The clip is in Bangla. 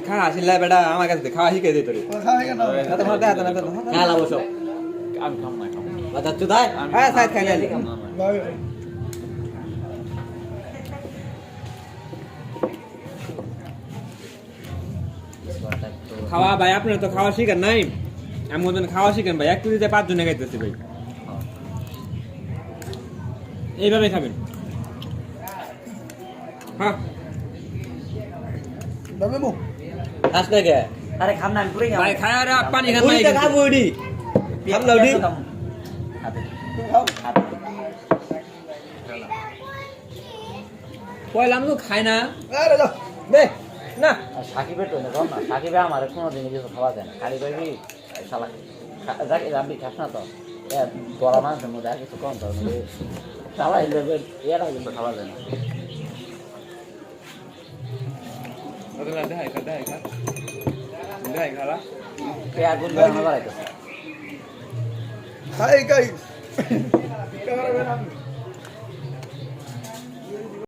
খা আসিলা বেটা আমার কাছে খাওয়া শিখে দে তোরে খাওয়া কেন তোমার দেখা না খা লাবো সব আমি খাম না খাম বাজার চুদাই হ্যাঁ সাইড খাই না খাওয়া ভাই আপনার তো খাওয়া শিখেন নাই আমি মতন খাওয়া শিখেন ভাই এক কেজিতে 5 জনে খাইতেছি ভাই এইভাবে খাবেন হ্যাঁ দামে মো খাস না কে আরে খাম না আমি পুরো ভাই খায় আর পানি খান ওই নাই টা খাবো ওডি খাম না ওডি খাও কইলাম তো খায় না আরে যাও দে না সাকিবের তো না না সাকিবে আমার কোনো দিন কিছু খাওয়া যায় না খালি কইবি শালা যাকে আমি খাস না তো এ তোরা মানুষের মধ্যে আর কিছু কম তো শালা ইলেভেন এরা কিন্তু খাওয়া যায় না দেখাই খালা পেয়ার গুণ বাড়াইতেছে হাই গাইস ক্যামেরা ম্যান